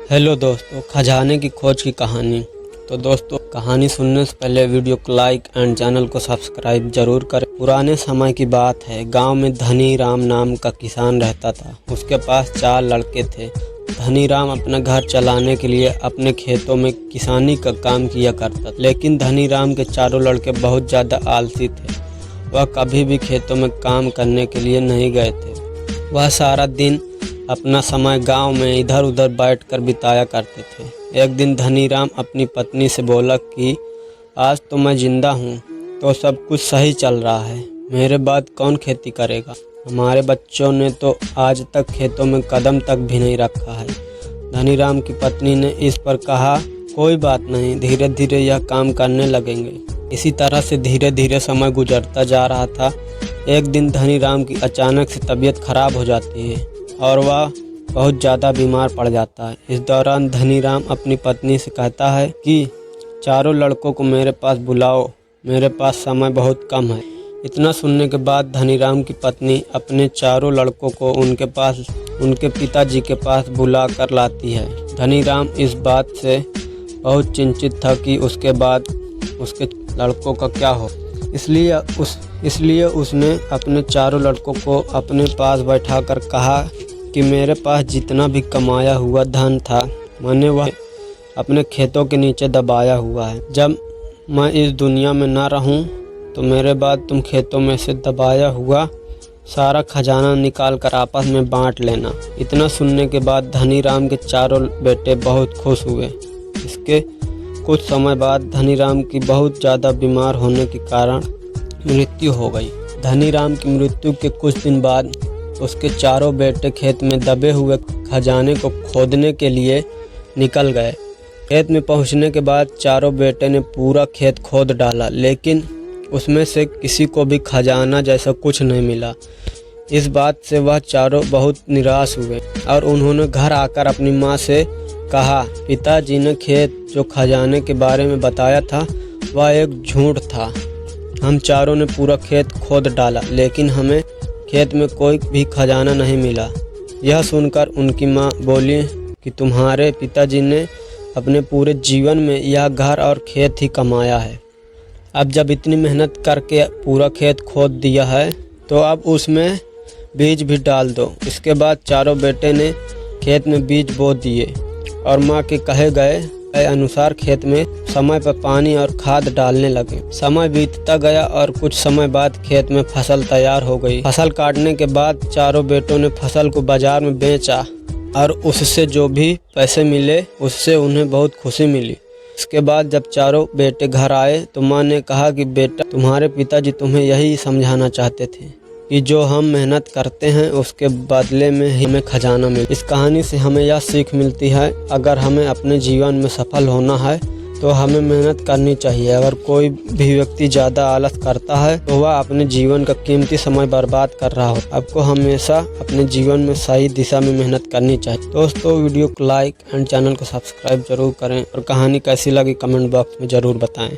Hello दोस्तों, खजाने की खोज की कहानी। तो दोस्तों, कहानी सुनने से पहले वीडियो को लाइक एंड चैनल को सब्सक्राइब जरूर करें। पुराने समय की बात है। गांव में धनी राम नाम का किसान रहता था। उसके पास 4 लड़के थे। धनी राम अपना घर चलाने के लिए अपने खेतों में किसानी का काम किया करता था। लेकिन धनी राम के चारों लड़के बहुत ज़्यादा आलसी थे। वह कभी भी खेतों में काम करने के लिए नहीं गए थे। वह सारा दिन अपना समय गांव में इधर उधर बैठकर बिताया करते थे। एक दिन धनी राम अपनी पत्नी से बोला कि आज तो मैं जिंदा हूँ तो सब कुछ सही चल रहा है। मेरे बाद कौन खेती करेगा? हमारे बच्चों ने तो आज तक खेतों में कदम तक भी नहीं रखा है। धनी राम की पत्नी ने इस पर कहा, कोई बात नहीं, धीरे धीरे यह काम करने लगेंगे। इसी तरह से धीरे धीरे समय गुजरता जा रहा था। एक दिन धनी राम की अचानक से तबीयत खराब हो जाती है और वह बहुत ज़्यादा बीमार पड़ जाता है। इस दौरान धनी राम अपनी पत्नी से कहता है कि चारों लड़कों को मेरे पास बुलाओ, मेरे पास समय बहुत कम है। इतना सुनने के बाद धनी राम की पत्नी अपने चारों लड़कों को उनके पिताजी के पास बुला कर लाती है। धनी राम इस बात से बहुत चिंतित था कि उसके बाद उसके लड़कों का क्या हो। इसलिए उसने अपने चारों लड़कों को अपने पास बैठाकर कहा कि मेरे पास जितना भी कमाया हुआ धन था, मैंने वह अपने खेतों के नीचे दबाया हुआ है। जब मैं इस दुनिया में ना रहूं तो मेरे बाद तुम खेतों में से दबाया हुआ सारा खजाना निकाल कर आपस में बांट लेना। इतना सुनने के बाद धनी राम के चारों बेटे बहुत खुश हुए। इसके कुछ समय बाद धनी राम की बहुत ज़्यादा बीमार होने के कारण मृत्यु हो गई। धनी राम की मृत्यु के कुछ दिन बाद उसके चारों बेटे खेत में दबे हुए खजाने को खोदने के लिए निकल गए। खेत में पहुंचने के बाद चारों बेटे ने पूरा खेत खोद डाला, लेकिन उसमें से किसी को भी खजाना जैसा कुछ नहीं मिला। इस बात से वह चारों बहुत निराश हुए और उन्होंने घर आकर अपनी माँ से कहा, पिताजी ने खेत जो खजाने के बारे में बताया था वह एक झूठ था। हम चारों ने पूरा खेत खोद डाला, लेकिन हमें खेत में कोई भी खजाना नहीं मिला। यह सुनकर उनकी माँ बोली कि तुम्हारे पिताजी ने अपने पूरे जीवन में यह घर और खेत ही कमाया है। अब जब इतनी मेहनत करके पूरा खेत खोद दिया है तो अब उसमें बीज भी डाल दो। इसके बाद चारों बेटे ने खेत में बीज बो दिए और माँ के कहे गए अनुसार खेत में समय पर पानी और खाद डालने लगे। समय बीतता गया और कुछ समय बाद खेत में फसल तैयार हो गई। फसल काटने के बाद चारों बेटों ने फसल को बाजार में बेचा और उससे जो भी पैसे मिले उससे उन्हें बहुत खुशी मिली। इसके बाद जब चारों बेटे घर आए तो माँ ने कहा कि बेटा, तुम्हारे पिताजी तुम्हें यही समझाना चाहते थे कि जो हम मेहनत करते हैं उसके बदले में ही हमें खजाना मिले। इस कहानी से हमें यह सीख मिलती है, अगर हमें अपने जीवन में सफल होना है तो हमें मेहनत करनी चाहिए। अगर कोई भी व्यक्ति ज़्यादा आलस करता है तो वह अपने जीवन का कीमती समय बर्बाद कर रहा हो। आपको हमेशा अपने जीवन में सही दिशा में मेहनत करनी चाहिए। दोस्तों, वीडियो को लाइक एंड चैनल को सब्सक्राइब जरूर करें और कहानी कैसी लगी कमेंट बॉक्स में ज़रूर बताएं।